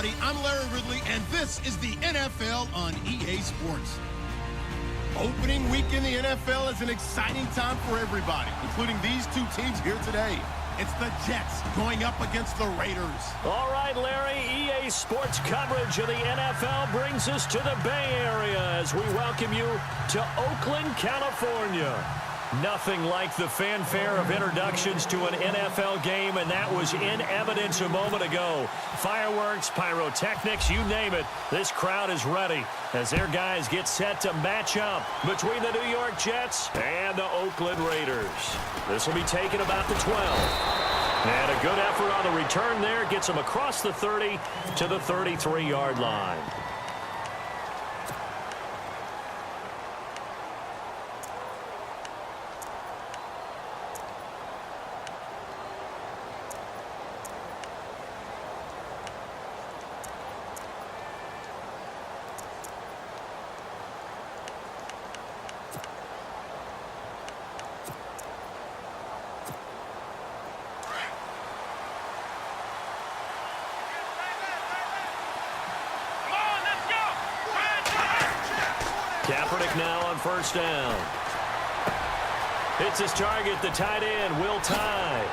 everybody. I'm Larry Ridley, and this is the NFL on EA Sports. Opening week in the NFL is an exciting time for everybody, including these two teams here today. It's the Jets going up against the Raiders. All right, Larry, EA Sports coverage of the NFL brings us to the Bay Area as we welcome you to Oakland, California. Nothing like the fanfare of introductions to an NFL game, and that was in evidence a moment ago. Fireworks, pyrotechnics, you name it. This crowd is ready as their guys get set to match up between the New York Jets and the Oakland Raiders. This will be taken about the 12. And a good effort on the return there gets them across the 30 to the 33-yard line. Kaepernick now on first down. Hits his target, the tight end, Will Tye.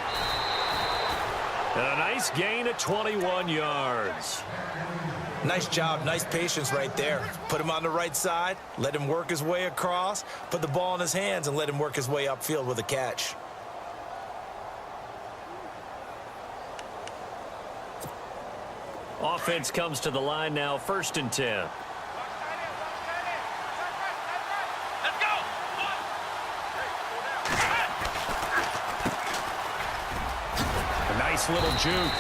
And a nice gain of 21 yards. Nice job, nice patience right there. Put him on the right side, let him work his way across, put the ball in his hands, and let him work his way upfield with a catch. Offense comes to the line now, 1st and 10. Nice little juke.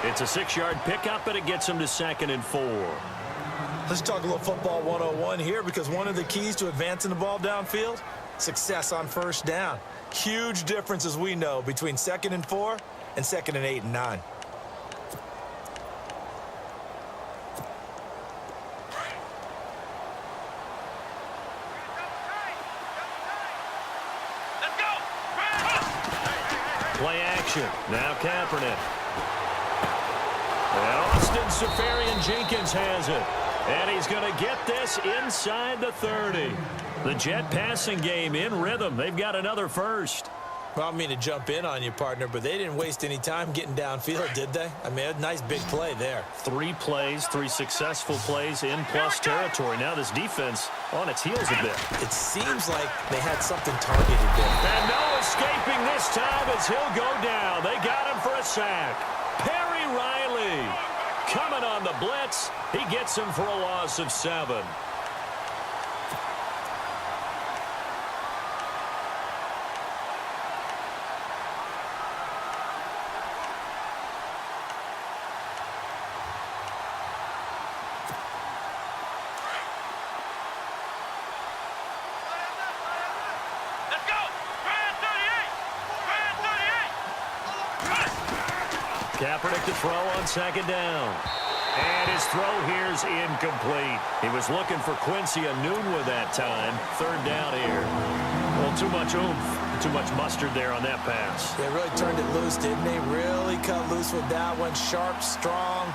It's a 6-yard pickup, and it gets him to 2nd and 4. Let's talk a little football 101 here, because one of the keys to advancing the ball downfield, success on first down. Huge difference, as we know, between 2nd and 4 and 2nd and 8 and 9. Play action. Now Kaepernick. And Austin Seferian-Jenkins has it. And he's going to get this inside the 30. The Jet passing game in rhythm. They've got another first. Well, I don't mean to jump in on you, partner, but they didn't waste any time getting downfield, did they? I mean, a nice big play there. 3 plays, 3 successful plays in plus territory. Now this defense on its heels a bit. It seems like they had something targeted there. And no escaping this time as he'll go down. They got him for a sack. Perry Riley coming on the blitz. He gets him for a loss of 7. Kaepernick to throw on 2nd down. And his throw here is incomplete. He was looking for Quincy Enunwa that time. 3rd down here. Well, too much oomph, too much mustard there on that pass. They really turned it loose, didn't they? Really cut loose with that one. Sharp, strong.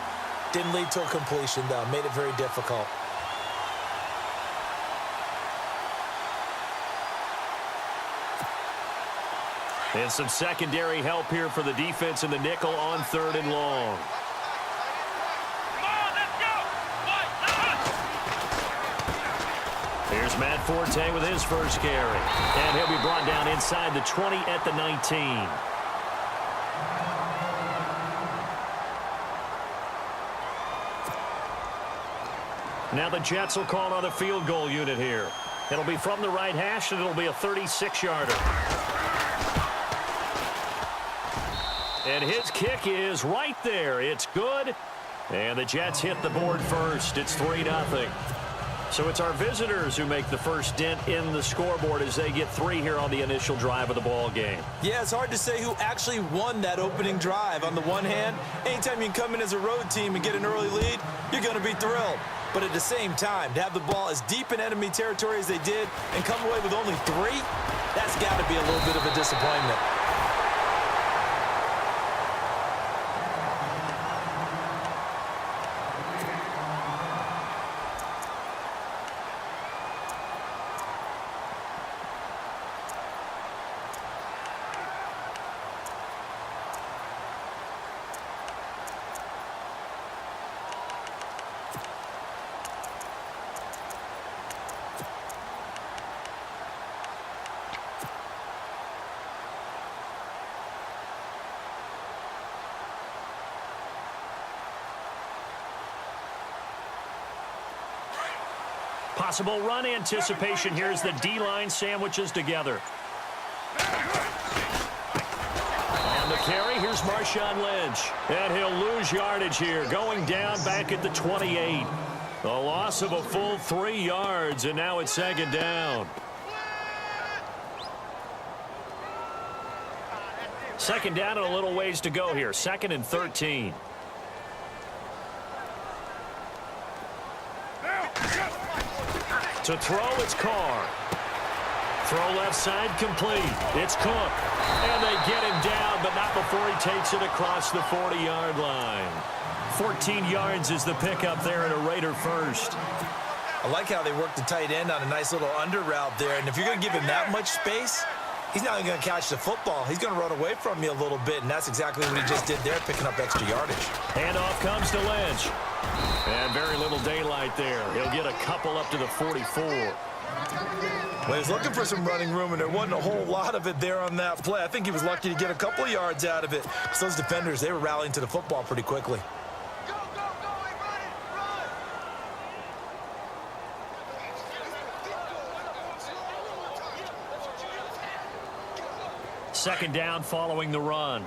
Didn't lead to a completion, though. Made it very difficult. And some secondary help here for the defense in the nickel on 3rd and long. Here's Matt Forte with his first carry. And he'll be brought down inside the 20 at the 19. Now the Jets will call on the field goal unit here. It'll be from the right hash, and it'll be a 36-yarder. And his kick is right there. It's good. And the Jets hit the board first. It's 3-0. So it's our visitors who make the first dent in the scoreboard as they get 3 here on the initial drive of the ball game. Yeah, it's hard to say who actually won that opening drive. On the one hand, anytime you can come in as a road team and get an early lead, you're going to be thrilled. But at the same time, to have the ball as deep in enemy territory as they did and come away with only 3, that's got to be a little bit of a disappointment. Possible run anticipation here as the D-line sandwiches together. On the carry, here's Marshawn Lynch. And he'll lose yardage here, going down back at the 28. A loss of a full 3 yards, and now it's second down. Second down and a little ways to go here. 2nd and 13. To throw, it's Carr. Throw left side complete. It's Cook. And they get him down, but not before he takes it across the 40-yard line. 14 yards is the pickup there at a Raider first. I like how they worked the tight end on a nice little under route there. And if you're going to give him that much space, he's not going to catch the football. He's going to run away from you a little bit, and that's exactly what he just did there, picking up extra yardage. Handoff comes to Lynch. And very little daylight there. He'll get a couple up to the 44. Well, he was looking for some running room, and there wasn't a whole lot of it there on that play. I think he was lucky to get a couple of yards out of it. So those defenders, they were rallying to the football pretty quickly. Second down following the run.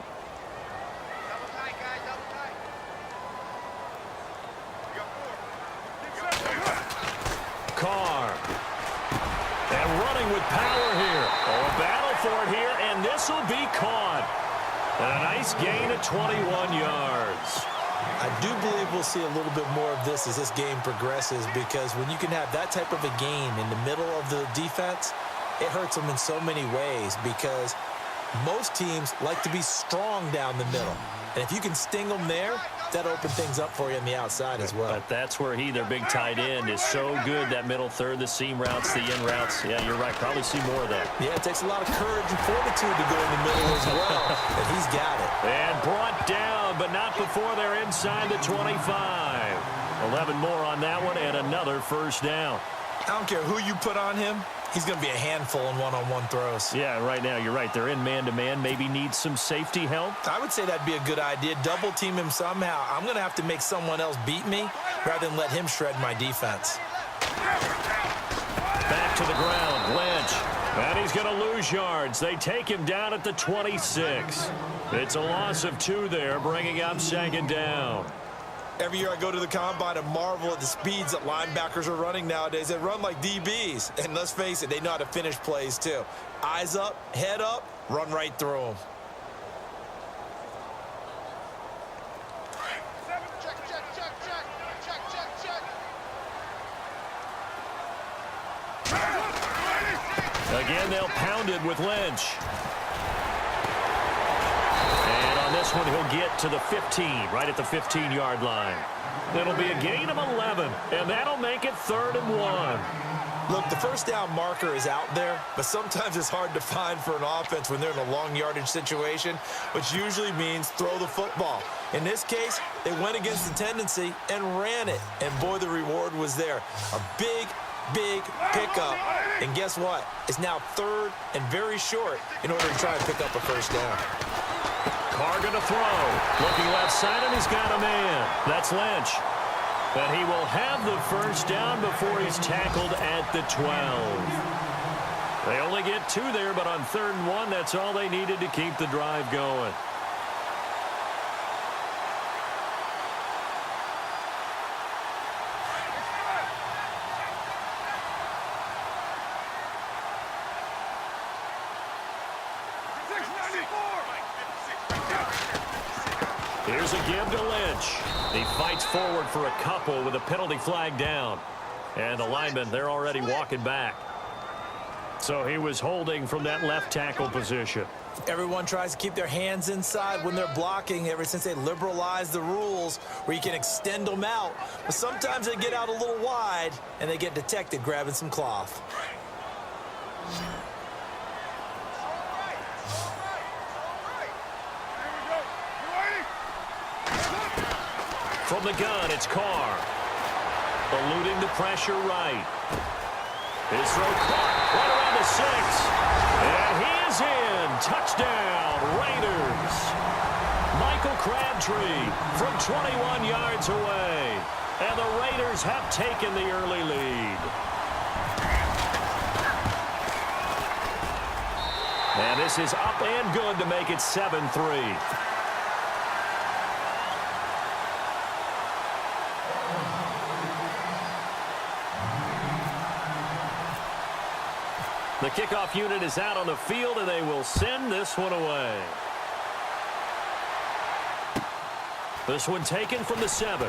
Carr. And running with power here. Oh, a battle for it here, and this will be caught. And a nice gain of 21 yards. I do believe we'll see a little bit more of this as this game progresses, because when you can have that type of a gain in the middle of the defense, it hurts them in so many ways, because most teams like to be strong down the middle. And if you can sting them there, that opens things up for you on the outside as well. But that's where their big tight end, is so good, that middle third, the seam routes, the in routes. Yeah, you're right. Probably see more of that. Yeah, it takes a lot of courage and fortitude to go in the middle as well. And he's got it. And brought down, but not before they're inside the 25. 11 more on that one, and another first down. I don't care who you put on him. He's going to be a handful in one-on-one throws. Yeah, right now, you're right. They're in man-to-man. Maybe needs some safety help. I would say that'd be a good idea. Double team him somehow. I'm going to have to make someone else beat me rather than let him shred my defense. Back to the ground, Lynch. And he's going to lose yards. They take him down at the 26. It's a loss of 2 there, bringing up second down. Every year I go to the combine and marvel at the speeds that linebackers are running nowadays. They run like DBs. And let's face it, they know how to finish plays too. Eyes up, head up, run right through them. Again, they'll pound it with Lynch. This one he'll get to the 15, right at the 15-yard line. It'll be a gain of 11, and that'll make it 3rd and 1. Look, the first down marker is out there, but sometimes it's hard to find for an offense when they're in a long yardage situation, which usually means throw the football. In this case, they went against the tendency and ran it, and boy, the reward was there. A big pickup, and guess what? It's now 3rd and very short in order to try and pick up a first down. Carr going to throw. Looking left side, and he's got a man. That's Lynch. But he will have the first down before he's tackled at the 12. They only get 2 there, but on 3rd and 1, that's all they needed to keep the drive going. Here's a give to Lynch. He fights forward for a couple with a penalty flag down. And the linemen, they're already walking back. So he was holding from that left tackle position. Everyone tries to keep their hands inside when they're blocking ever since they liberalized the rules where you can extend them out. But sometimes they get out a little wide and they get detected grabbing some cloth. From the gun, it's Carr. Eluding the pressure right. His throw caught right around the 6. And he is in. Touchdown, Raiders. Michael Crabtree from 21 yards away. And the Raiders have taken the early lead. And this is up and good to make it 7-3. The kickoff unit is out on the field, and they will send this one away. This one taken from the 7.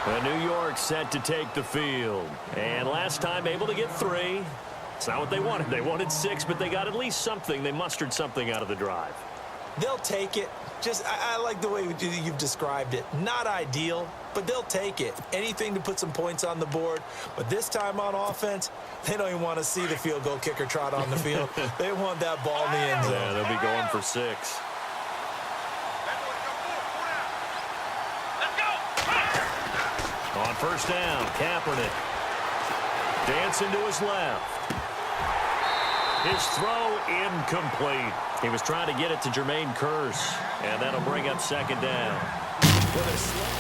And New York set to take the field. And last time able to get 3. It's not what they wanted. They wanted 6, but they got at least something. They mustered something out of the drive. They'll take it. I like the way you've described it. Not ideal, but they'll take it. Anything to put some points on the board. But this time on offense, they don't even want to see the field goal kicker trot on the field. They want that ball in the end zone. Yeah, they'll be going for 6. On first down, Kaepernick. Dancing to his left. His throw incomplete. He was trying to get it to Jermaine Kearse, and that'll bring up second down.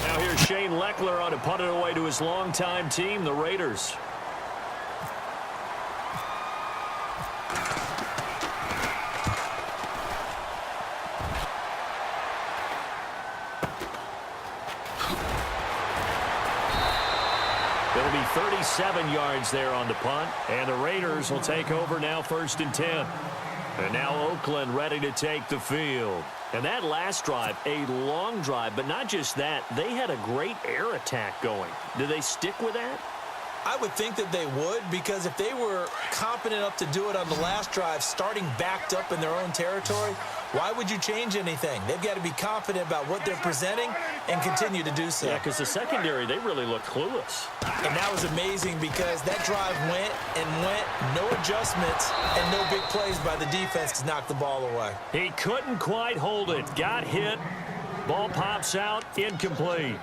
Now here's Shane Leckler on to punt it away to his longtime team, the Raiders. It'll be 37 yards there on the punt, and the Raiders will take over now 1st and 10. And now Oakland ready to take the field. And that last drive, a long drive, but not just that, they had a great air attack going. Do they stick with that? I would think that they would, because if they were competent enough to do it on the last drive, starting backed up in their own territory, why would you change anything? They've got to be confident about what they're presenting and continue to do so. Yeah, because the secondary, they really look clueless. And that was amazing because that drive went and went, no adjustments, and no big plays by the defense to knock the ball away. He couldn't quite hold it. Got hit. Ball pops out. Incomplete.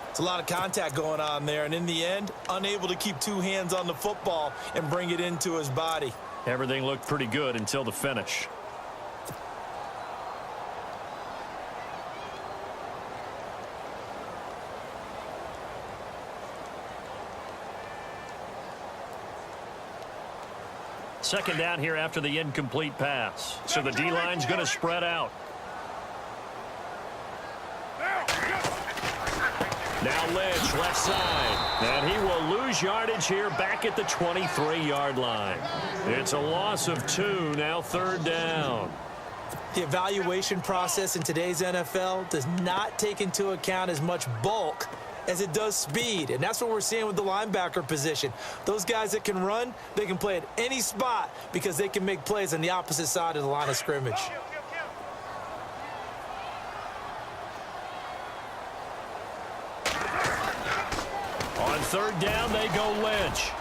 It's a lot of contact going on there, and in the end, unable to keep 2 hands on the football and bring it into his body. Everything looked pretty good until the finish. Second down here after the incomplete pass. So the D-line's going to spread out. Now Lynch, left side. And he will lose yardage here back at the 23-yard line. It's a loss of 2, now 3rd down. The evaluation process in today's NFL does not take into account as much bulk as it does speed, and that's what we're seeing with the linebacker position. Those guys that can run, they can play at any spot because they can make plays on the opposite side of the line of scrimmage. On 3rd down, they go Lynch.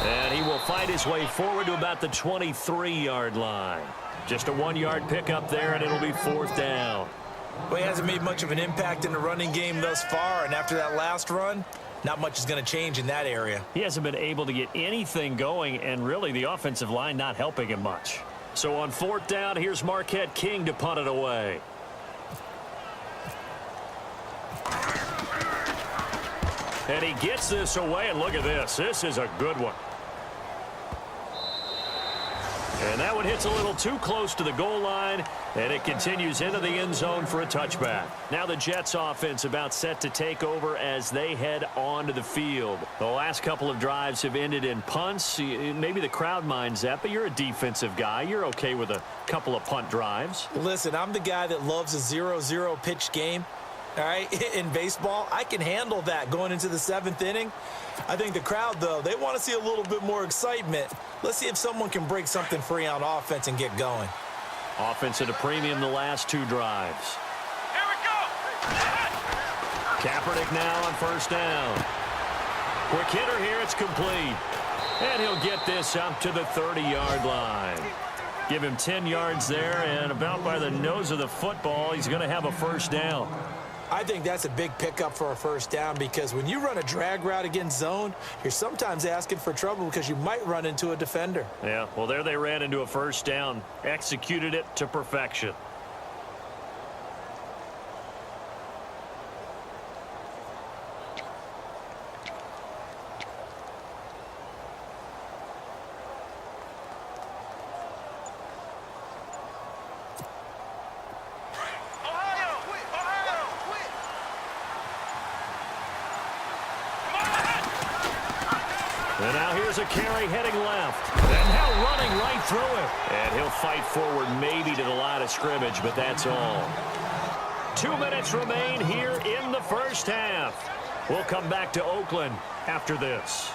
And he will fight his way forward to about the 23-yard line. Just a 1-yard pickup there, and it'll be 4th down. Well, he hasn't made much of an impact in the running game thus far, and after that last run, not much is going to change in that area. He hasn't been able to get anything going, and really the offensive line not helping him much. So on 4th down, here's Marquette King to punt it away. And he gets this away, and look at this. This is a good one. And that one hits a little too close to the goal line, and it continues into the end zone for a touchback. Now the Jets offense about set to take over as they head onto the field. The last couple of drives have ended in punts. Maybe the crowd minds that, but you're a defensive guy. You're okay with a couple of punt drives. Listen, I'm the guy that loves a 0-0 pitch game. All right, in baseball, I can handle that going into the 7th inning. I think the crowd, though, they want to see a little bit more excitement. Let's see if someone can break something free on offense and get going. Offense at a premium the last 2 drives. Here we go. Kaepernick now on 1st down. Quick hitter here, it's complete. And he'll get this up to the 30-yard line. Give him 10 yards there, and about by the nose of the football, he's going to have a 1st down. I think that's a big pickup for a 1st down because when you run a drag route against zone, you're sometimes asking for trouble because you might run into a defender. Yeah, well, there they ran into a 1st down, executed it to perfection. And now here's a carry heading left. And now running right through it. And he'll fight forward maybe to the line of scrimmage, but that's all. 2 minutes remain here in the first half. We'll come back to Oakland after this.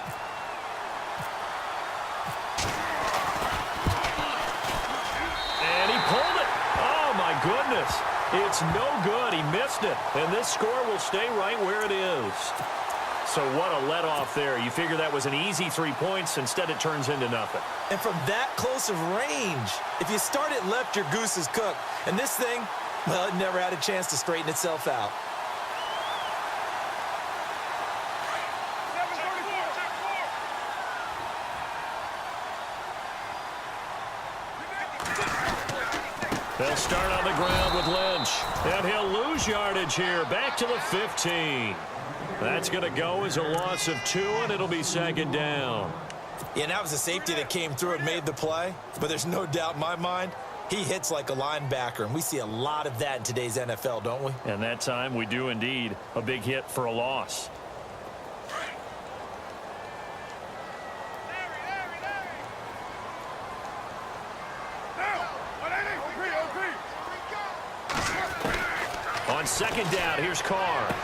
And he pulled it. Oh, my goodness. It's no good. He missed it. And this score will stay right where it is. So what a let-off there. You figure that was an easy 3 points. Instead, it turns into nothing. And from that close of range, if you start it left, your goose is cooked. And this thing, well, it never had a chance to straighten itself out. They'll start on the ground with Lynch. And he'll lose yardage here. Back to the 15. That's going to go as a loss of 2, and it'll be second down. Yeah, and that was a safety that came through and made the play. But there's no doubt in my mind, he hits like a linebacker. And we see a lot of that in today's NFL, don't we? And that time we do indeed. A big hit for a loss. On second down, here's Carr.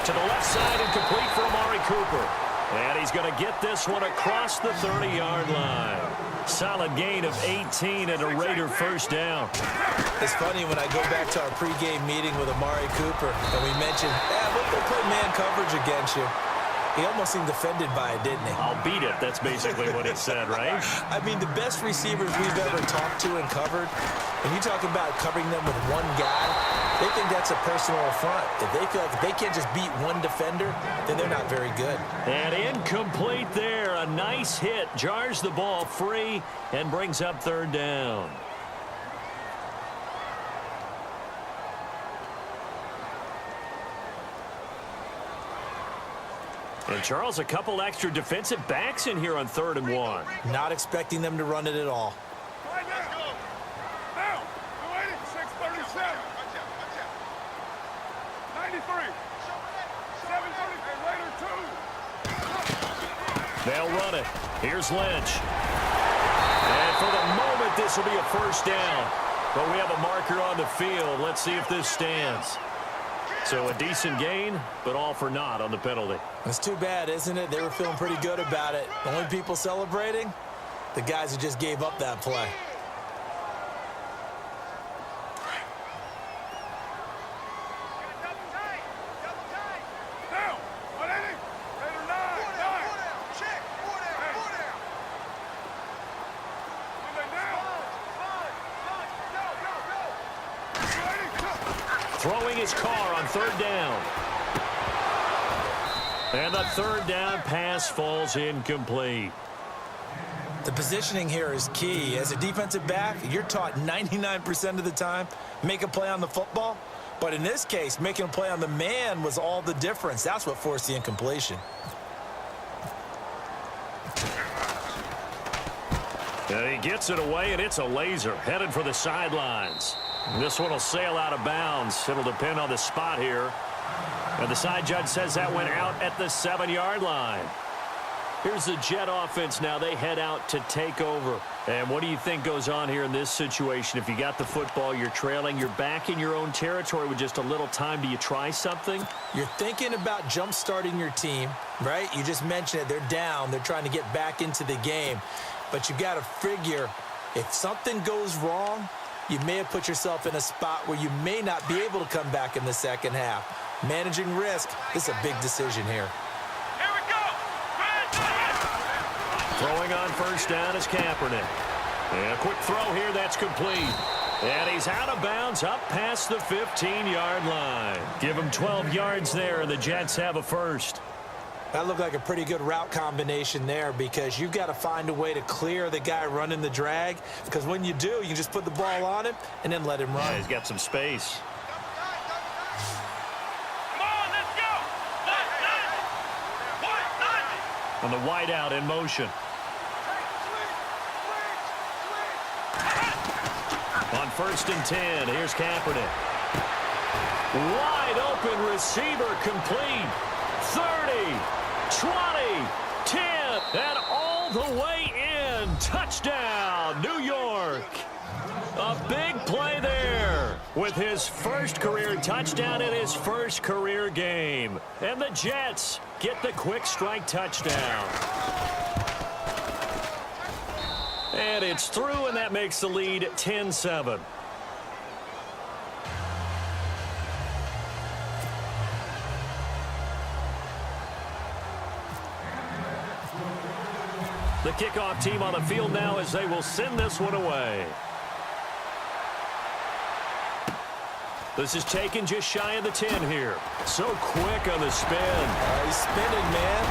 To the left side and complete for Amari Cooper. And he's going to get this one across the 30-yard line. Solid gain of 18 and a Raider first down. It's funny when I go back to our pregame meeting with Amari Cooper and we mentioned, we'll play man coverage against you. He almost seemed offended by it, didn't he? I'll beat it. That's basically what he said, right? I mean, the best receivers we've ever talked to and covered, when you talk about covering them with one guy, they think that's a personal affront. If they feel like they can't just beat one defender, then they're not very good. And incomplete there. A nice hit. Jars the ball free and brings up third down. And Charles, a couple extra defensive backs in here on 3rd and 1. Not expecting them to run it at all. Now, 637. 93. 730. And later, 2. They'll run it. Here's Lynch. And for the moment, this will be a first down. But we have a marker on the field. Let's see if this stands. So a decent gain, but all for naught on the penalty. It's too bad, isn't it? They were feeling pretty good about it. The only people celebrating, the guys who just gave up that play. Now, 180. Later, 9. Check. 4 down. Throwing his car on 3rd down. And the 3rd down pass falls incomplete. The positioning here is key. As a defensive back, you're taught 99% of the time, make a play on the football. But in this case, making a play on the man was all the difference. That's what forced the incompletion. And he gets it away, and it's a laser headed for the sidelines. This one will sail out of bounds. It'll depend on the spot here. And the side judge says that went out at the 7-yard line. Here's the Jet offense now. They head out to take over. And what do you think goes on here in this situation? If you got the football, you're trailing, you're back in your own territory with just a little time. Do you try something? You're thinking about jump-starting your team, right? You just mentioned it. They're down. They're trying to get back into the game. But you've got to figure if something goes wrong, you may have put yourself in a spot where you may not be able to come back in the second half. Managing risk, this is a big decision here. Here we go. Throwing on first down is Kaepernick. And a quick throw here, that's complete. And he's out of bounds up past the 15-yard line. Give him 12 yards there, and the Jets have a first. That looked like a pretty good route combination there because you've got to find a way to clear the guy running the drag because when you do, you just put the ball on him and then let him run. Yeah, he's got some space. Come on, let's go. 190. And the wideout in motion. On 1st and 10, here's Kaepernick. Wide open receiver complete. 30, 20, 10. it, and all the way in. Touchdown, New York. A big play there with his first career touchdown in his first career game. And the Jets get the quick strike touchdown. And it's through, and that makes the lead 10-7. The kickoff team on the field now as they will send this one away. This is taken just shy of the 10 here. So quick on the spin. He's spinning, man.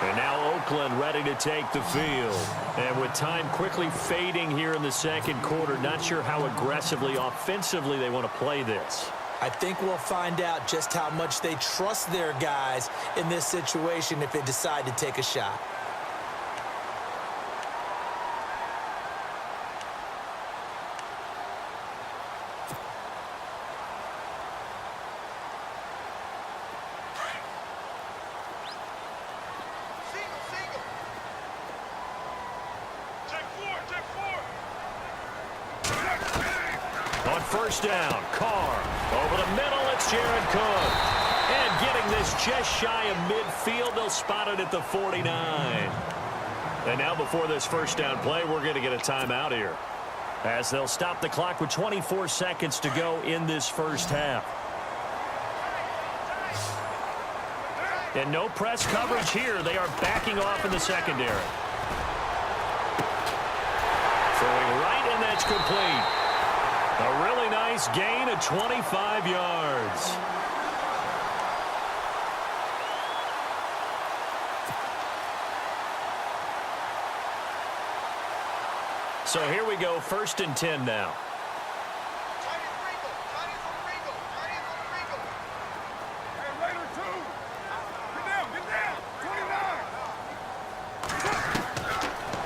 And now Oakland ready to take the field. And with time quickly fading here in the second quarter, not sure how aggressively, offensively they want to play this. I think we'll find out just how much they trust their guys in this situation if they decide to take a shot. On first down, Carr. Over the middle, it's Jared Cook. And getting this just shy of midfield, they'll spot it at the 49. And now before this first down play, we're going to get a timeout here, as they'll stop the clock with 24 seconds to go in this first half. And no press coverage here. They are backing off in the secondary. Throwing right, and that's complete. A really nice gain of 25 yards. So here we go, 1st and 10 now.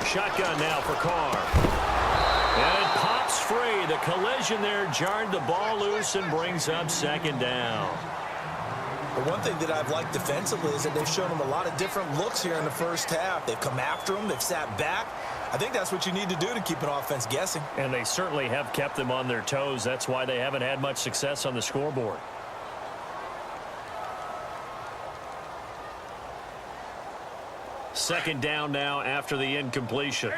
Shotgun now for Carr. And it pops free. The collision there jarred the ball loose and brings up 2nd down. The one thing that I've liked defensively is that they've shown them a lot of different looks here in the first half. They've come after them. They've sat back. I think that's what you need to do to keep an offense guessing. And they certainly have kept them on their toes. That's why they haven't had much success on the scoreboard. Second down now after the incompletion.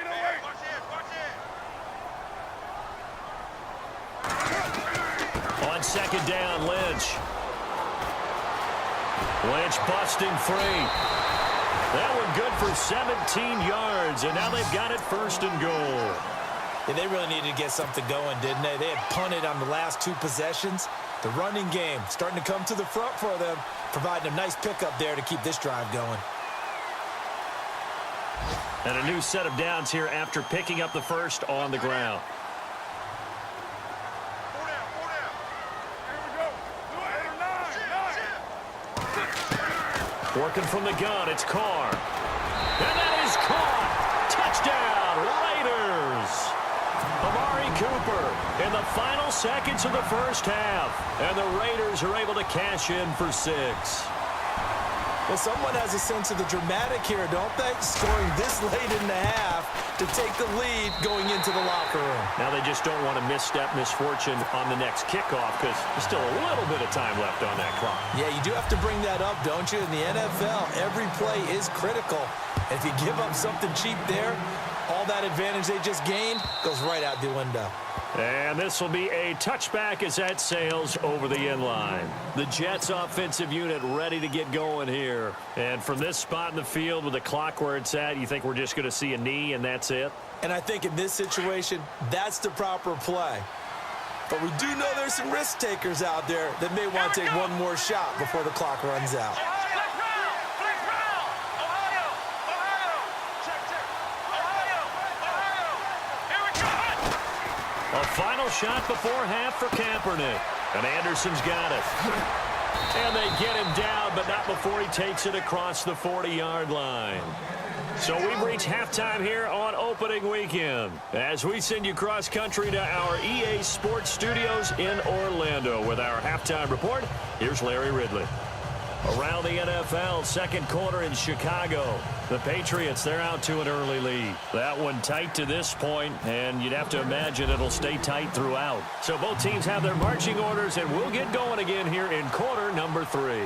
On 2nd down, Lynch. Lynch busting free. That one good for 17 yards, and now they've got it 1st and goal. Yeah, they really needed to get something going, didn't they? They had punted on the last 2 possessions. The running game starting to come to the front for them, providing a nice pickup there to keep this drive going. And a new set of downs here after picking up the first on the ground. Working from the gun, it's Carr. And that is caught. Touchdown, Raiders. Amari Cooper in the final seconds of the first half. And the Raiders are able to cash in for 6. Well, someone has a sense of the dramatic here, don't they? Scoring this late in the half to take the lead going into the locker room. Now they just don't want to misstep misfortune on the next kickoff because there's still a little bit of time left on that clock. Yeah, you do have to bring that up, don't you? In the NFL, every play is critical. And if you give up something cheap there, all that advantage they just gained goes right out the window. And this will be a touchback as that sails over the end line. The Jets offensive unit ready to get going here. And from this spot in the field with the clock where it's at, you think we're just going to see a knee and that's it? And I think in this situation, that's the proper play. But we do know there's some risk takers out there that may want to take one more shot before the clock runs out. A final shot before half for Kaepernick. And Anderson's got it. And they get him down, but not before he takes it across the 40-yard line. So we've reached halftime here on opening weekend. As we send you cross-country to our EA Sports Studios in Orlando with our halftime report, here's Larry Ridley. Around the NFL, second quarter in Chicago. The Patriots, they're out to an early lead. That one tight to this point, and you'd have to imagine it'll stay tight throughout. So both teams have their marching orders, and we'll get going again here in quarter number 3.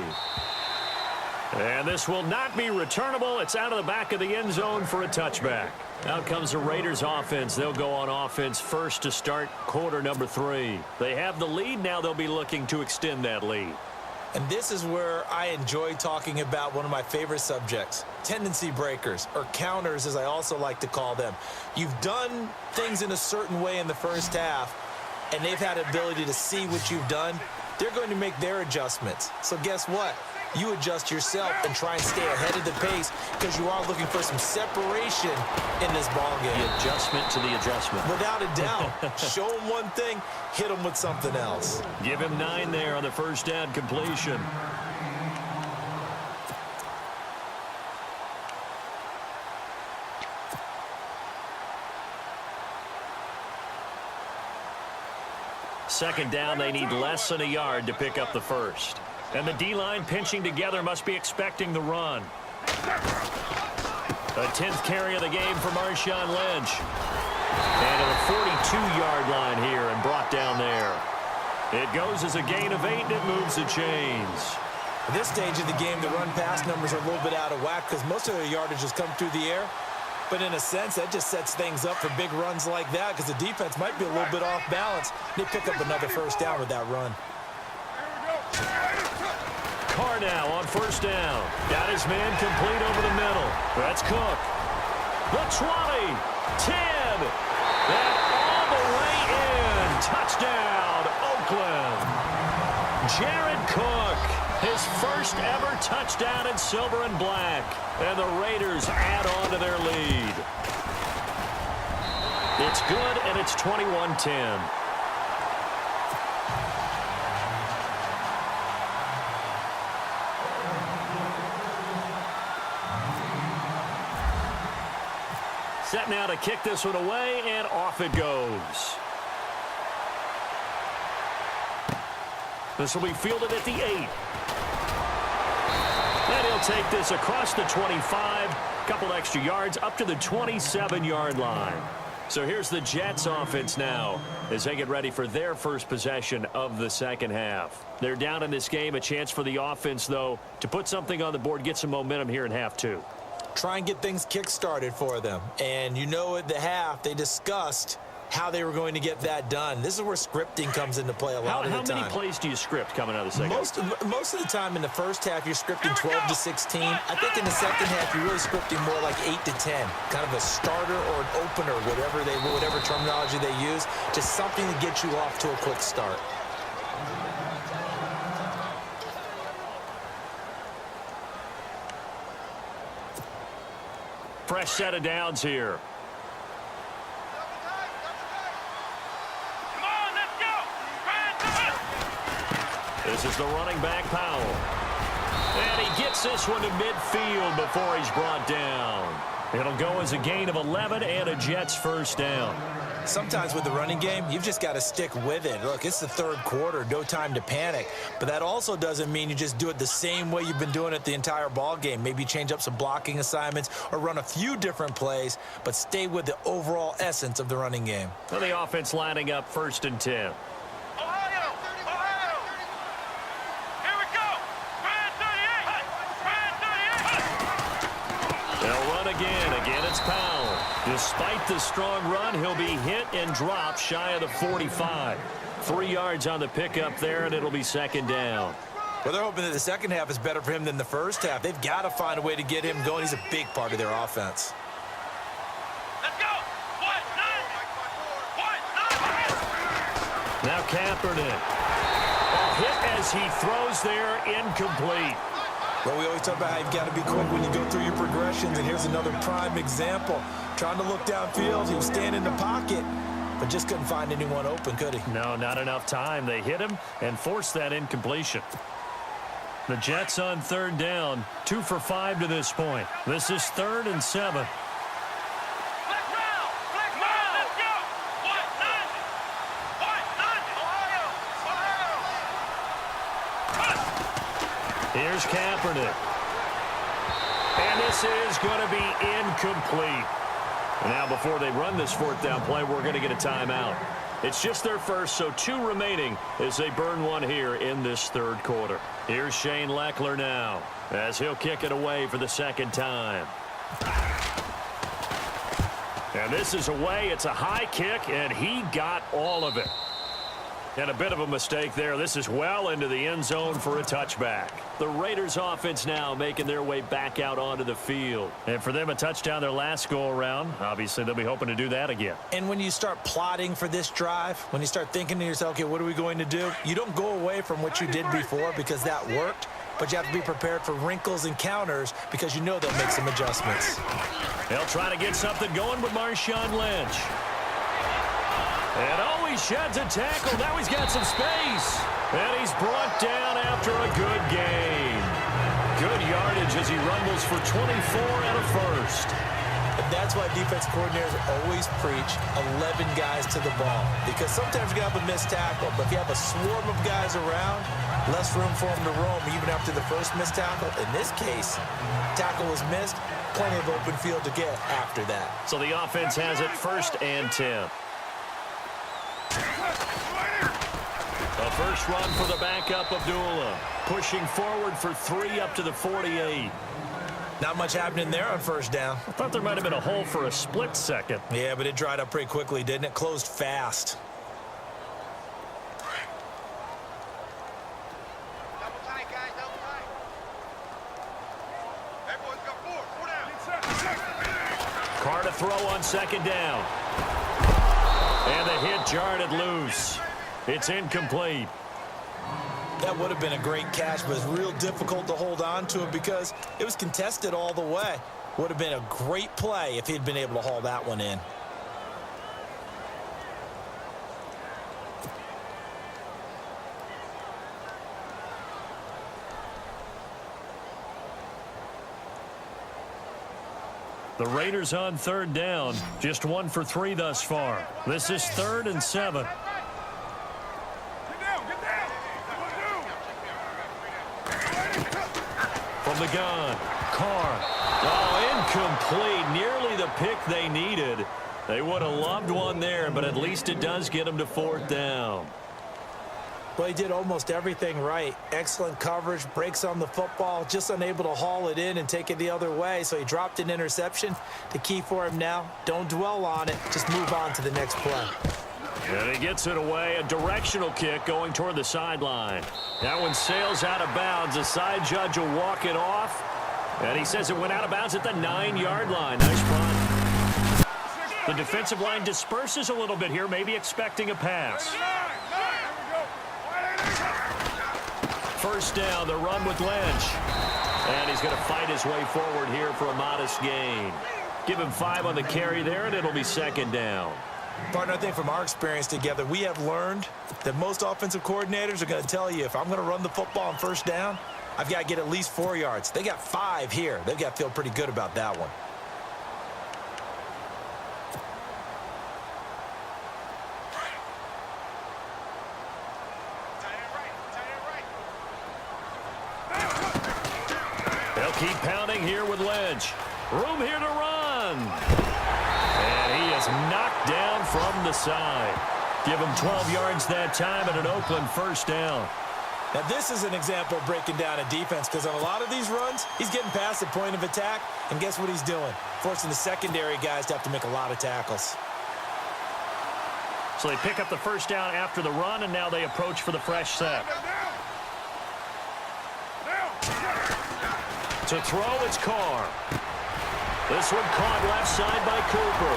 And this will not be returnable. It's out of the back of the end zone for a touchback. Out comes the Raiders offense. They'll go on offense first to start quarter number 3. They have the lead. Now they'll be looking to extend that lead. And this is where I enjoy talking about one of my favorite subjects, tendency breakers, or counters as I also like to call them. You've done things in a certain way in the first half, and they've had ability to see what you've done. They're going to make their adjustments. So guess what? You adjust yourself and try and stay ahead of the pace because you are looking for some separation in this ball game. The adjustment to the adjustment. Without a doubt. Show him one thing, hit him with something else. Give him 9 there on the first down completion. Second down, they need less than a yard to pick up the first. And the D-line pinching together must be expecting the run. The 10th carry of the game for Marshawn Lynch. And to the 42-yard line here and brought down there. It goes as a gain of 8 and it moves the chains. At this stage of the game, the run-pass numbers are a little bit out of whack because most of their yardage has come through the air. But in a sense, that just sets things up for big runs like that because the defense might be a little bit off balance. They pick up another first down with that run. Carr now on first down. Got his man complete over the middle. That's Cook. The 20, 10, and all the way in. Touchdown, Oakland. Jared Cook, his first ever touchdown in silver and black. And the Raiders add on to their lead. It's good, and it's 21-10. Set now to kick this one away, and off it goes. This will be fielded at the 8. And he'll take this across the 25, couple extra yards up to the 27-yard line. So here's the Jets offense now as they get ready for their first possession of the second half. They're down in this game, a chance for the offense, though, to put something on the board, get some momentum here in half 2. Try and get things kick-started for them. And you know at the half, they discussed how they were going to get that done. This is where scripting comes into play a lot of the time. How many plays do you script coming out of the second half? Most of the time in the first half, you're scripting 12 to 16. I think in the second half, you're really scripting more like 8 to 10. Kind of a starter or an opener, whatever terminology they use. Just something to get you off to a quick start. Fresh set of downs here. Come on, let's go. This is the running back, Powell. And he gets this one to midfield before he's brought down. It'll go as a gain of 11 and a Jets first down. Sometimes with the running game, you've just got to stick with it. Look, it's the third quarter, no time to panic. But that also doesn't mean you just do it the same way you've been doing it the entire ball game. Maybe change up some blocking assignments or run a few different plays, but stay with the overall essence of the running game. Well, the offense lining up first and 10. Ohio! Ohio! Here we go! Brand 38! They'll run again. Again, it's Powell. Despite the strong run, he'll be hit and dropped shy of the 45. 3 yards on the pickup there, and it'll be second down. Well, they're hoping that the second half is better for him than the first half. They've got to find a way to get him going. He's a big part of their offense. Let's go! What? Now Kaepernick. A hit as he throws there, incomplete. Well, we always talk about how you've got to be quick when you go through your progressions, and here's another prime example. Trying to look downfield, he was standing in the pocket, but just couldn't find anyone open, could he? No, not enough time. They hit him and forced that incompletion. The Jets on third down, 2 for 5 to this point. This is 3rd and 7. Here's Kaepernick. And this is going to be incomplete. Now, before they run this fourth down play, we're going to get a timeout. It's just their first, so 2 remaining as they burn one here in this third quarter. Here's Shane Leckler now as he'll kick it away for the second time. And this is away. It's a high kick, and he got all of it. And a bit of a mistake there. This is well into the end zone for a touchback. The Raiders offense now making their way back out onto the field. And for them, a touchdown their last go-around. Obviously, they'll be hoping to do that again. And when you start plotting for this drive, when you start thinking to yourself, okay, what are we going to do? You don't go away from what you did before because that worked, but you have to be prepared for wrinkles and counters because you know they'll make some adjustments. They'll try to get something going with Marshawn Lynch. And he sheds a tackle. Now he's got some space. And he's brought down after a good gain. Good yardage as he rumbles for 24 and a first. And that's why defense coordinators always preach 11 guys to the ball. Because sometimes you're going to have a missed tackle, but if you have a swarm of guys around, less room for them to roam even after the first missed tackle. In this case, tackle was missed, plenty of open field to get after that. So the offense has it 1st and 10. A first run for the backup, Abdullah. Pushing forward for 3 up to the 48. Not much happening there on first down. I thought there might have been a hole for a split second. Yeah, but it dried up pretty quickly, didn't it? Closed fast. Double tight, guys, double tight. Hey, boys, got 4 down. Carr to throw on 2nd down. And the hit jarred it loose. It's incomplete. That would have been a great catch, but it's real difficult to hold on to it because it was contested all the way. Would have been a great play if he'd been able to haul that one in. The Raiders on 3rd down. Just 1 for 3 thus far. This is 3rd and 7. From the gun, Carr. Oh, incomplete. Nearly the pick they needed. They would have loved one there, but at least it does get them to 4th down. Well, he did almost everything right. Excellent coverage, breaks on the football, just unable to haul it in and take it the other way, so he dropped an interception. The key for him now, don't dwell on it, just move on to the next play. And he gets it away, a directional kick going toward the sideline. That one sails out of bounds. The side judge will walk it off, and he says it went out of bounds at the 9-yard line. Nice run. The defensive line disperses a little bit here, maybe expecting a pass. First down, the run with Lynch. And he's going to fight his way forward here for a modest gain. Give him 5 on the carry there, and it'll be 2nd down. Partner, I think from our experience together, we have learned that most offensive coordinators are going to tell you, if I'm going to run the football on 1st down, I've got to get at least 4 yards. They got 5 here. They've got to feel pretty good about that one. They'll keep pounding here with Lynch. Room here to run. And he is knocked down from the side. Give him 12 yards that time and an Oakland 1st down. Now, this is an example of breaking down a defense because on a lot of these runs, he's getting past the point of attack, and guess what he's doing? Forcing the secondary guys to have to make a lot of tackles. So they pick up the 1st down after the run, and now they approach for the fresh set. To throw, it's Carr. This one caught left side by Cooper.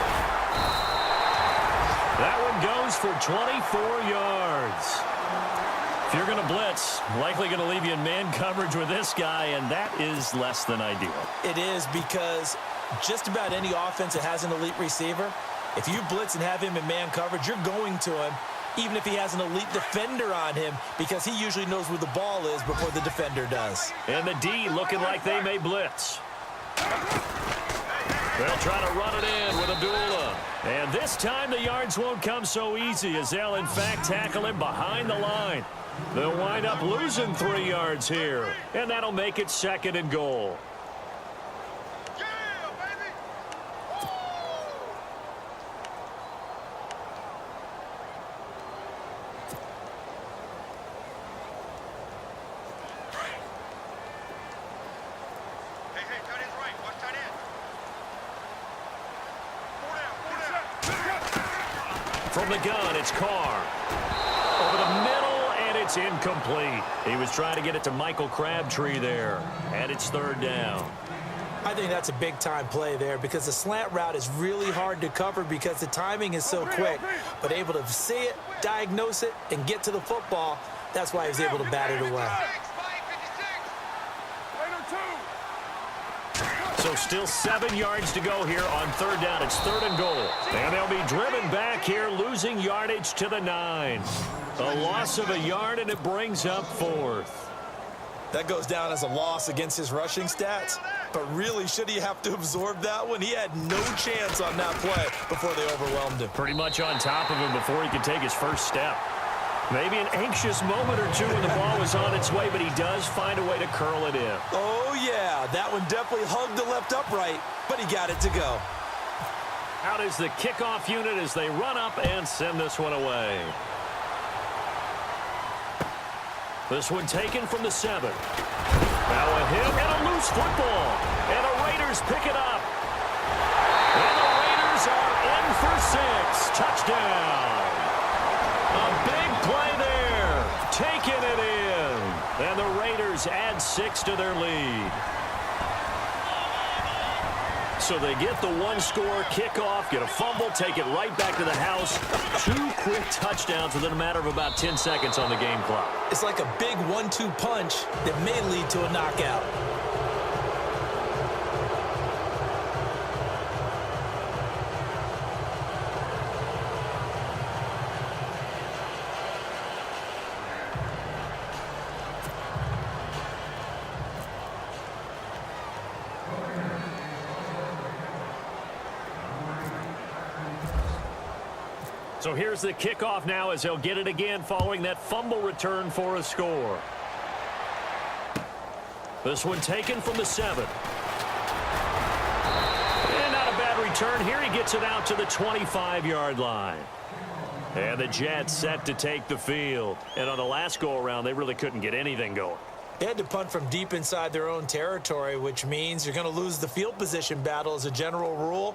That one goes for 24 yards. If you're going to blitz, likely going to leave you in man coverage with this guy, and that is less than ideal. It is because just about any offense that has an elite receiver, if you blitz and have him in man coverage, you're going to him, even if he has an elite defender on him, because he usually knows where the ball is before the defender does. And the D looking like they may blitz. They'll try to run it in with Abdullah. And this time the yards won't come so easy as they'll, in fact, tackle him behind the line. They'll wind up losing 3 yards here, and that'll make it 2nd and goal. From the gun, it's Carr. Over the middle, and it's incomplete. He was trying to get it to Michael Crabtree there, and it's 3rd down. I think that's a big-time play there because the slant route is really hard to cover because the timing is so quick. But able to see it, diagnose it, and get to the football, that's why he was able to bat it away. So still 7 yards to go here on 3rd down. It's 3rd and goal. And they'll be driven back here, losing yardage to the 9. A loss of a yard, and it brings up 4th. That goes down as a loss against his rushing stats. But really, should he have to absorb that one? He had no chance on that play before they overwhelmed him. Pretty much on top of him before he could take his first step. Maybe an anxious moment or two when the ball was on its way, but he does find a way to curl it in. Oh, yeah. That one definitely hugged the left upright, but he got it to go. Out is the kickoff unit as they run up and send this one away. This one taken from the 7. Now a hit and a loose football. And the Raiders pick it up. And the Raiders are in for 6. Touchdown. A big play there. Taking it in. And the Raiders add 6 to their lead. So they get the 1-score kickoff, get a fumble, take it right back to the house. 2 quick touchdowns within a matter of about 10 seconds on the game clock. It's like a big 1-2 punch that may lead to a knockout. So here's the kickoff now as they'll get it again following that fumble return for a score. This one taken from the 7. And not a bad return here. He gets it out to the 25-yard line. And the Jets set to take the field. And on the last go-around, they really couldn't get anything going. They had to punt from deep inside their own territory, which means you're going to lose the field position battle as a general rule.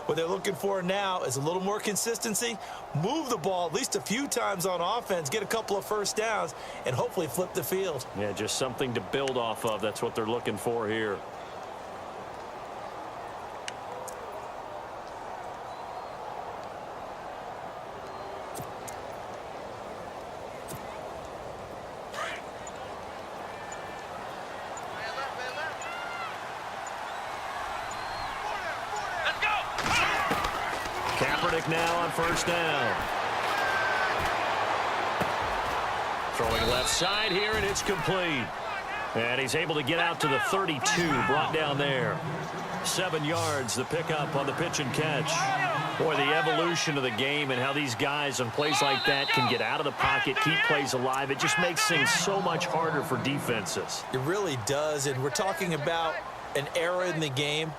What they're looking for now is a little more consistency, move the ball at least a few times on offense, get a couple of first downs, and hopefully flip the field. Yeah, just something to build off of. That's what they're looking for here. Now on first down. Throwing left side here, and it's complete. And he's able to get out to the 32, brought down there. 7 yards, the pickup on the pitch and catch. Boy, the evolution of the game and how these guys on plays like that can get out of the pocket, keep plays alive. It just makes things so much harder for defenses. It really does, and we're talking about an era in the game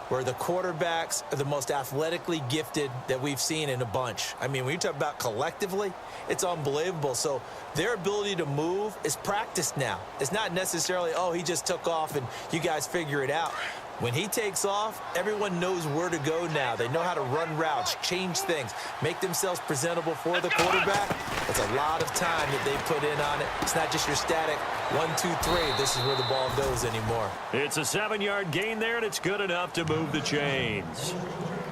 where the quarterbacks are the most athletically gifted that we've seen in a bunch. I mean, when you talk about collectively, it's unbelievable. So their ability to move is practiced now. It's not necessarily, oh, he just took off and you guys figure it out. When he takes off, everyone knows where to go now. They know how to run routes, change things, make themselves presentable for the quarterback. It's a lot of time that they put in on it. It's not just your static 1, 2, 3. This is where the ball goes anymore. It's a 7-yard gain there, and it's good enough to move the chains.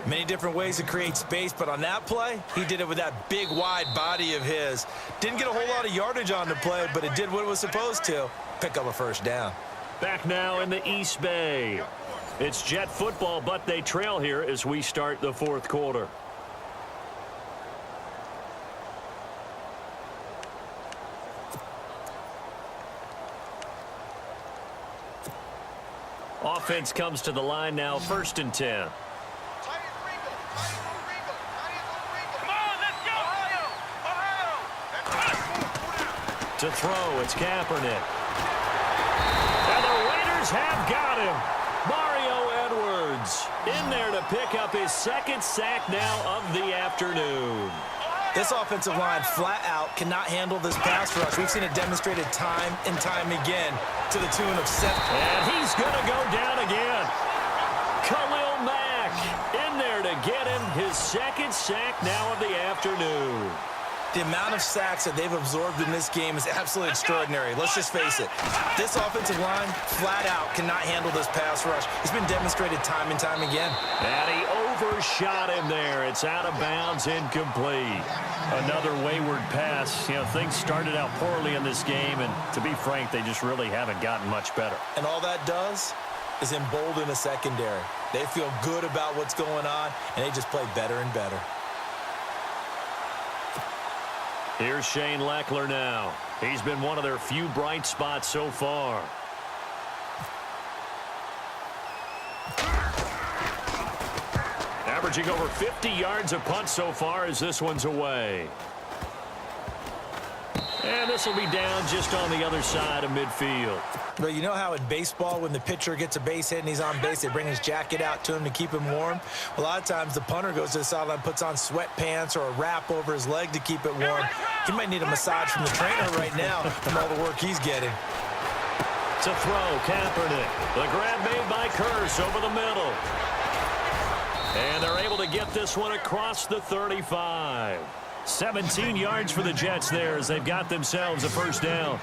Many different ways to create space, but on that play, he did it with that big, wide body of his. Didn't get a whole lot of yardage on the play, but it did what it was supposed to. Pick up a first down. Back now in the East Bay. It's Jet football, but they trail here as we start the 4th quarter. Offense comes to the line now, 1st and 10. To throw, it's Kaepernick. And the Raiders have got him. Mario Edwards in there to pick up his second sack now of the afternoon. This offensive line flat out cannot handle this pass rush. We've seen it demonstrated time and time again to the tune of 7. And he's going to go down again. Khalil Mack in there to get him his second sack now of the afternoon. The amount of sacks that they've absorbed in this game is absolutely extraordinary. Let's just face it. This offensive line, flat out, cannot handle this pass rush. It's been demonstrated time and time again. And he overshot him there. It's out of bounds, incomplete. Another wayward pass. You know, things started out poorly in this game, and to be frank, they just really haven't gotten much better. And all that does is embolden a secondary. They feel good about what's going on, and they just play better and better. Here's Shane Leckler now. He's been one of their few bright spots so far. Averaging over 50 yards a punt so far as this one's away. And this will be down just on the other side of midfield. But you know how in baseball, when the pitcher gets a base hit and he's on base, they bring his jacket out to him to keep him warm? A lot of times the punter goes to the sideline, puts on sweatpants or a wrap over his leg to keep it warm. He might need a massage from the trainer right now from all the work he's getting. To throw, Kaepernick. The grab made by Curse over the middle. And they're able to get this one across the 35. 17 yards for the Jets there as they've got themselves a first down.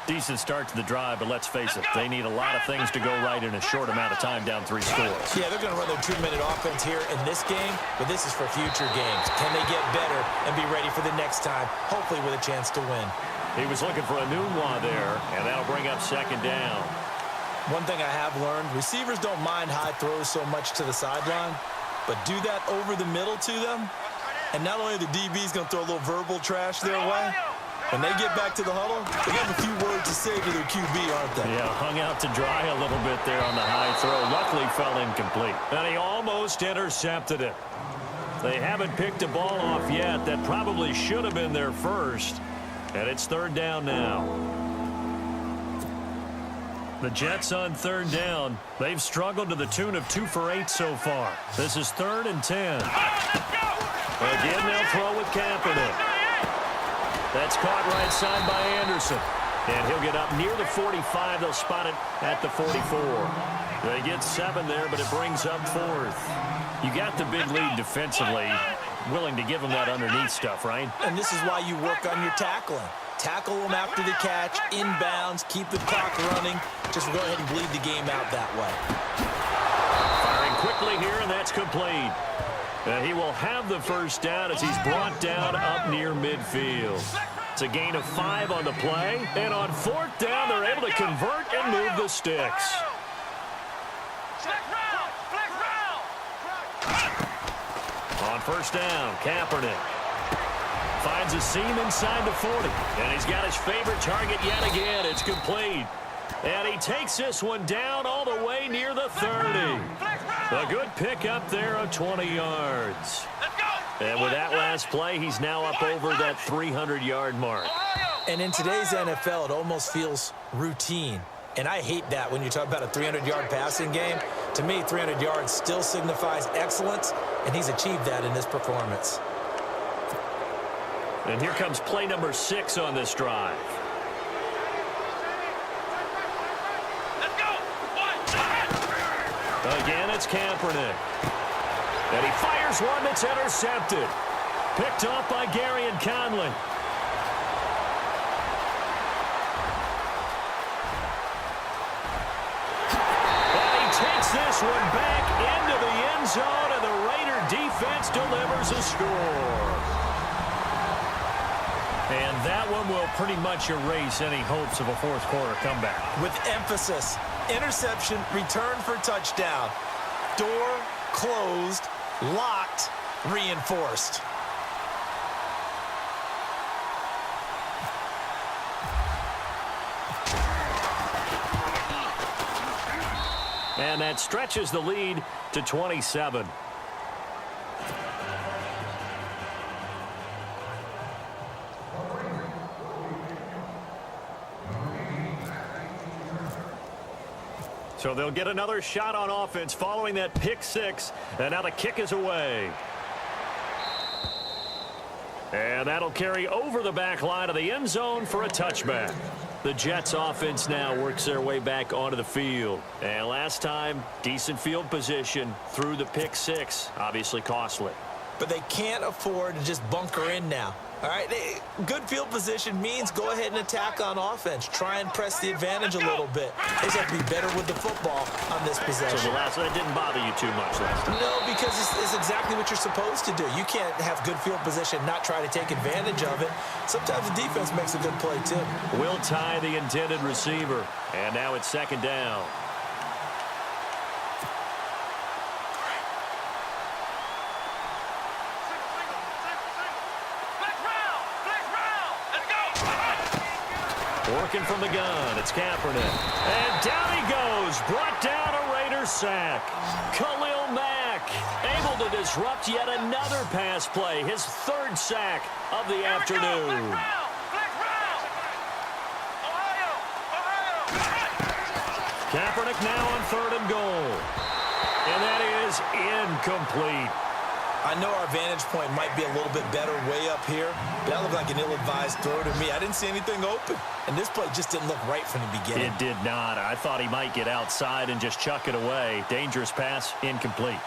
Decent start to the drive, but let's face it, they need a lot of things to go right in a short amount of time, down 3 scores. Yeah, they're going to run their 2-minute offense here in this game, but this is for future games. Can they get better and be ready for the next time, hopefully with a chance to win? He was looking for a Nunwa there, and that'll bring up second down. One thing I have learned, receivers don't mind high throws so much to the sideline, but do that over the middle to them, and not only are the DBs going to throw a little verbal trash their way, when they get back to the huddle, they have a few words to say to their QB, aren't they? Yeah, hung out to dry a little bit there on the high throw. Luckily fell incomplete. And he almost intercepted it. They haven't picked a ball off yet. That probably should have been their first. And it's third down now. The Jets on third down. They've struggled to the tune of 2 for 8 so far. This is 3rd and 10. Again, they'll throw with Kaepernick. That's caught right side by Anderson. And he'll get up near the 45. They'll spot it at the 44. They get 7 there, but it brings up 4th. You got the big lead defensively. Willing to give them that underneath stuff, right? And this is why you work on your tackling. Tackle them after the catch, inbounds, keep the clock running. Just go ahead and bleed the game out that way. Firing quickly here, and that's complete. He will have the first down as he's brought down up near midfield. It's a gain of 5 on the play. And on 4th down, they're able to convert and move the sticks. On first down, Kaepernick finds a seam inside the 40. And he's got his favorite target yet again. It's complete. And he takes this one down all the way near the 30. A good pickup there of 20 yards. And with that last play, he's now up over that 300-yard mark. And in today's NFL, it almost feels routine. And I hate that when you talk about a 300-yard passing game. To me, 300 yards still signifies excellence, and he's achieved that in this performance. And here comes play number 6 on this drive. Again, it's Kaepernick. And he fires one that's intercepted. Picked off by Gary and Conley. And he takes this one back into the end zone, and the Raider defense delivers a score. And that one will pretty much erase any hopes of a fourth quarter comeback. With emphasis, interception, return for touchdown. Door closed, locked, reinforced. And that stretches the lead to 27. So they'll get another shot on offense following that pick six. And now the kick is away. And that'll carry over the back line of the end zone for a touchback. The Jets offense now works their way back onto the field. And last time, decent field position through the pick six. Obviously costly. But they can't afford to just bunker in now. All right, good field position means go ahead and attack on offense. Try and press the advantage a little bit. They just have to be better with the football on this possession. So that didn't bother you too much last time? No, because it's exactly what you're supposed to do. You can't have good field position, not try to take advantage of it. Sometimes the defense makes a good play, too. Will tie the intended receiver. And now it's second down. Working from the gun, it's Kaepernick. And down he goes, brought down a Raider sack. Khalil Mack able to disrupt yet another pass play, his third sack of the afternoon. Kaepernick now on 3rd and goal. And that is incomplete. I know our vantage point might be a little bit better way up here, but that looked like an ill-advised throw to me. I didn't see anything open, and this play just didn't look right from the beginning. It did not. I thought he might get outside and just chuck it away. Dangerous pass, incomplete.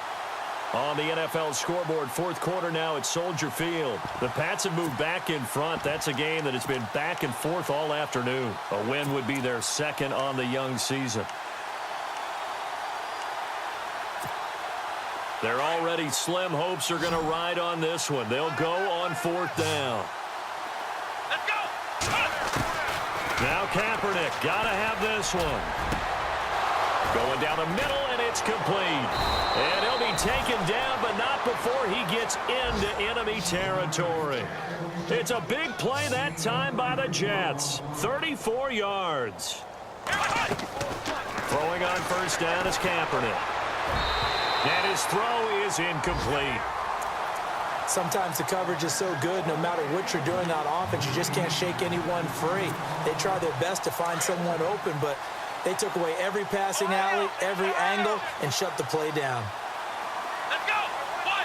On the NFL scoreboard, 4th quarter now at Soldier Field. The Pats have moved back in front. That's a game that has been back and forth all afternoon. A win would be their second on the young season. Their already slim hopes are going to ride on this one. They'll go on 4th down. Let's go. Now Kaepernick, got to have this one. Going down the middle, and it's complete. And he'll be taken down, but not before he gets into enemy territory. It's a big play that time by the Jets. 34 yards. Throwing on 1st down is Kaepernick. And his throw is incomplete. Sometimes the coverage is so good, no matter what you're doing on offense, you just can't shake anyone free. They try their best to find someone open, but they took away every passing alley, every angle, and shut the play down. Let's go. 1,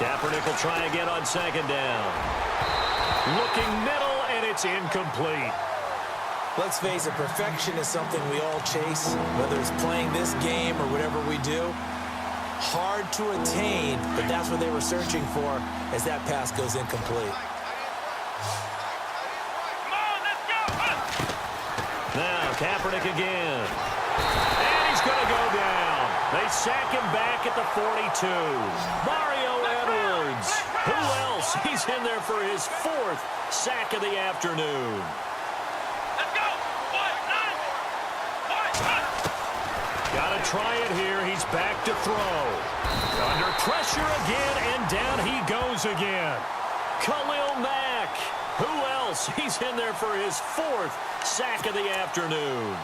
9, Kaepernick will try again on 2nd down. Looking middle, and it's incomplete. Let's face it, perfection is something we all chase, whether it's playing this game or whatever we do. Hard to attain, but that's what they were searching for as that pass goes incomplete. Come on, let's go. Now Kaepernick again. And he's going to go down. They sack him back at the 42. Mario Edwards. Who else? He's in there for his 4th sack of the afternoon. Got to try it here. He's back to throw. Under pressure again, and down he goes again. Khalil Mack. Who else? He's in there for his 4th sack of the afternoon.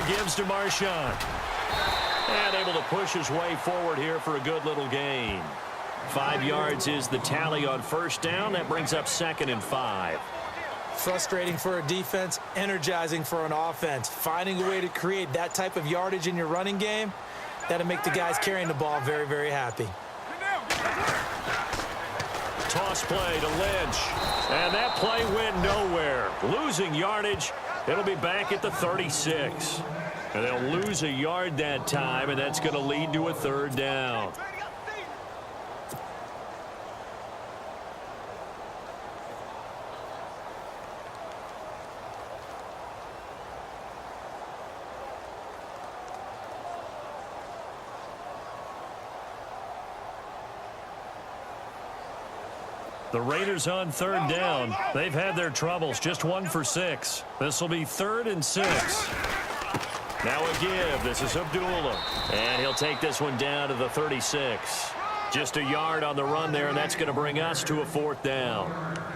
Gives to Marshawn. And able to push his way forward here for a good little gain. 5 yards is the tally on 1st down. That brings up 2nd and 5. Frustrating for a defense, energizing for an offense. Finding a way to create that type of yardage in your running game, that'll make the guys carrying the ball very, very happy. Toss play to Lynch. And that play went nowhere. Losing yardage. It'll be back at the 36. And they'll lose a yard that time, and that's going to lead to a 3rd down. The Raiders on 3rd down. They've had their troubles, just 1 for 6. This will be 3rd and 6. Now a give. This is Abdullah. And he'll take this one down to the 36. Just a yard on the run there, and that's going to bring us to a 4th down.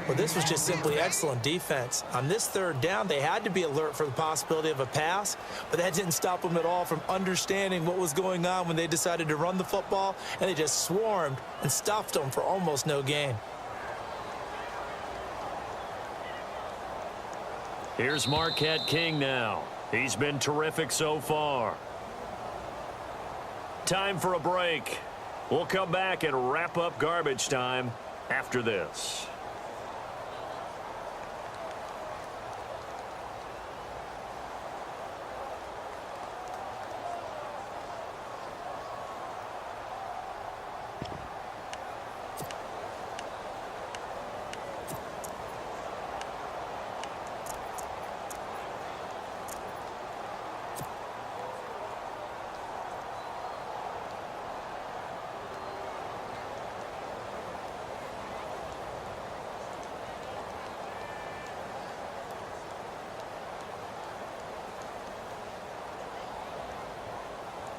Well, this was just simply excellent defense. On this 3rd down, they had to be alert for the possibility of a pass, but that didn't stop them at all from understanding what was going on when they decided to run the football, and they just swarmed and stuffed them for almost no gain. Here's Marquette King now. He's been terrific so far. Time for a break. We'll come back and wrap up garbage time after this.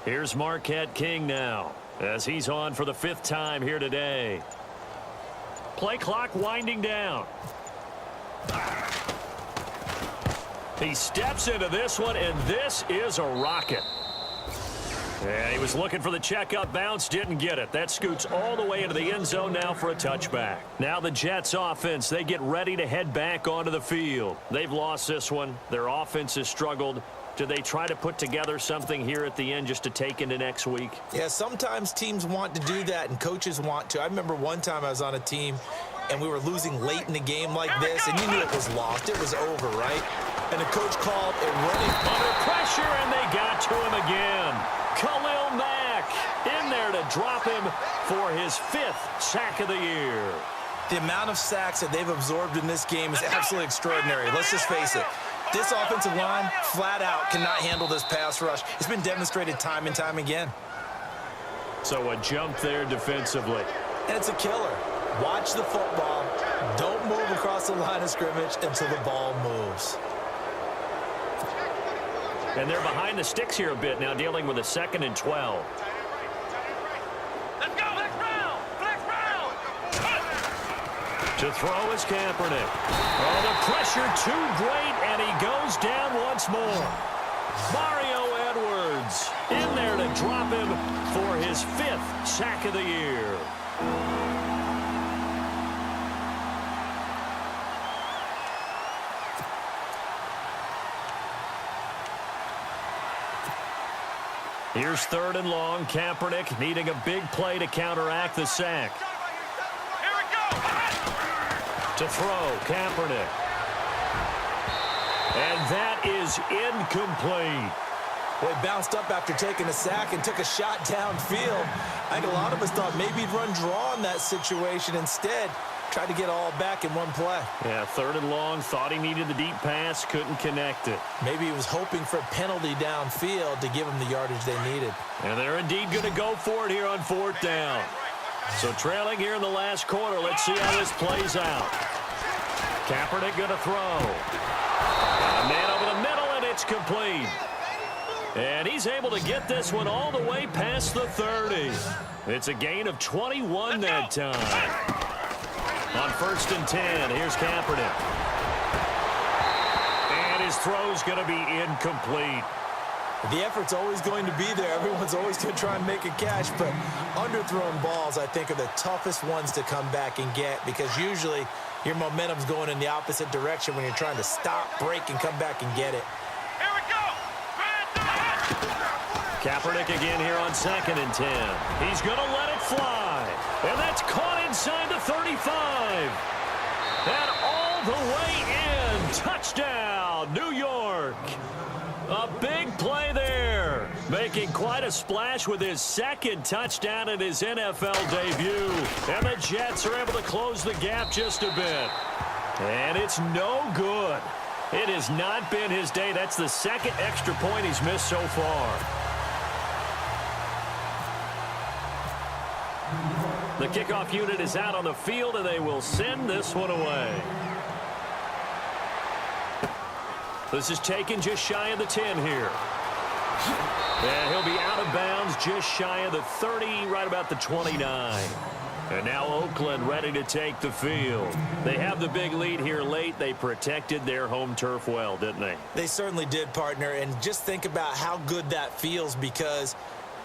Here's Marquette King now, as he's on for the 5th time here today. Play clock winding down. He steps into this one, and this is a rocket. Yeah, he was looking for the checkup bounce, didn't get it. That scoots all the way into the end zone now for a touchback. Now the Jets offense, they get ready to head back onto the field. They've lost this one. Their offense has struggled. Do they try to put together something here at the end just to take into next week? Yeah, sometimes teams want to do that and coaches want to. I remember one time I was on a team and we were losing late in the game like this, and you knew it was lost. It was over, right? And the coach called a running under pressure, and they got to him again. Khalil Mack in there to drop him for his 5th sack of the year. The amount of sacks that they've absorbed in this game is absolutely extraordinary. Let's just face it. This offensive line, flat out, cannot handle this pass rush. It's been demonstrated time and time again. So a jump there defensively. And it's a killer. Watch the football. Don't move across the line of scrimmage until the ball moves. And they're behind the sticks here a bit now, dealing with a 2nd and 12. Let's go! Flex round! Flex round! To throw is Kaepernick. Oh, the pressure too great, and he goes down once more. Mario Edwards in there to drop him for his 5th sack of the year. Here's 3rd and long. Kaepernick needing a big play to counteract the sack. Here we go! To throw, Kaepernick. And that is incomplete. Well, he bounced up after taking a sack and took a shot downfield. I think a lot of us thought maybe he'd run draw in that situation. Instead, tried to get all back in one play. Yeah, 3rd and long. Thought he needed the deep pass. Couldn't connect it. Maybe he was hoping for a penalty downfield to give him the yardage they needed. And they're indeed going to go for it here on 4th down. So trailing here in the last quarter. Let's see how this plays out. Kaepernick going to throw. A man over the middle, and it's complete. And he's able to get this one all the way past the 30. It's a gain of 21 that time. On 1st and 10, here's Kaepernick. And his throw's going to be incomplete. The effort's always going to be there. Everyone's always going to try and make a catch, but underthrown balls, I think, are the toughest ones to come back and get because usually your momentum's going in the opposite direction when you're trying to stop, break, and come back and get it. Here we go! Kaepernick again here on 2nd and 10. He's going to let it fly. And that's caught inside the 35. And all the way in. Touchdown, New York. A big play there. Making quite a splash with his 2nd touchdown in his NFL debut. And the Jets are able to close the gap just a bit. And it's no good. It has not been his day. That's the 2nd extra point he's missed so far. The kickoff unit is out on the field, and they will send this one away. This is taken just shy of the 10 here. And he'll be out of bounds just shy of the 30, right about the 29. And now Oakland ready to take the field. They have the big lead here late. They protected their home turf well, didn't they? They certainly did, partner. And just think about how good that feels, because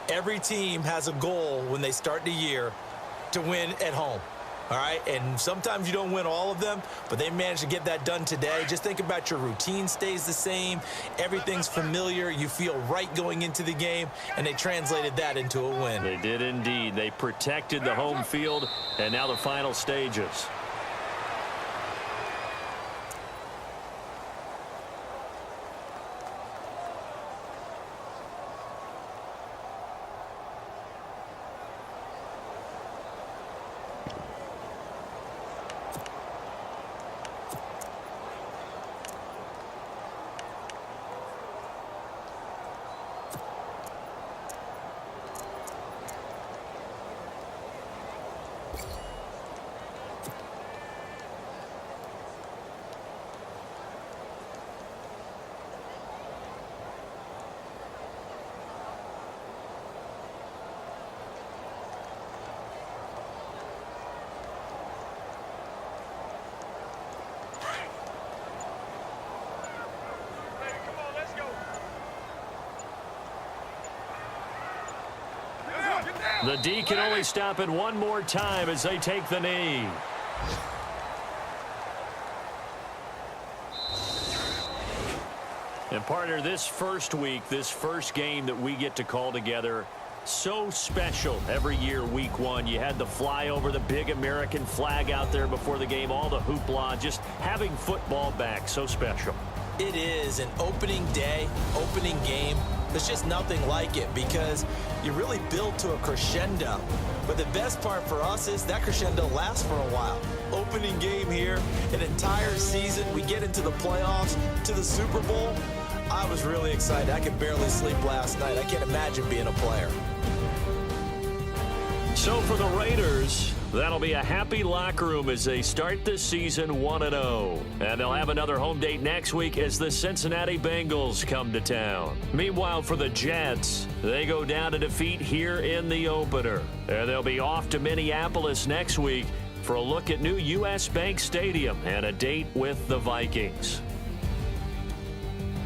every team has a goal when they start the year to win at home. All right, and sometimes you don't win all of them, but they managed to get that done today. Just think about your routine stays the same. Everything's familiar. You feel right going into the game, and they translated that into a win. They did indeed. They protected the home field, and now the final stages. The D can only stop it one more time as they take the knee. And partner, this first week, this first game that we get to call together, so special every year, week one. You had the flyover, the big American flag out there before the game, all the hoopla, just having football back, so special. It is an opening day, opening game. There's just nothing like it, because you really build to a crescendo. But the best part for us is that crescendo lasts for a while. Opening game here, an entire season. We get into the playoffs, to the Super Bowl. I was really excited. I could barely sleep last night. I can't imagine being a player. So for the Raiders, that'll be a happy locker room as they start this season 1-0. And they'll have another home date next week as the Cincinnati Bengals come to town. Meanwhile, for the Jets, they go down to defeat here in the opener. And they'll be off to Minneapolis next week for a look at new U.S. Bank Stadium and a date with the Vikings.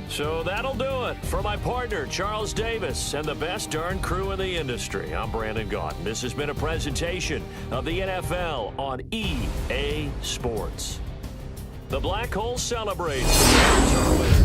So that'll do it. For my partner, Charles Davis, and the best darn crew in the industry, I'm Brandon Gaudin. This has been a presentation of the NFL on EA Sports. The Black Hole celebrates.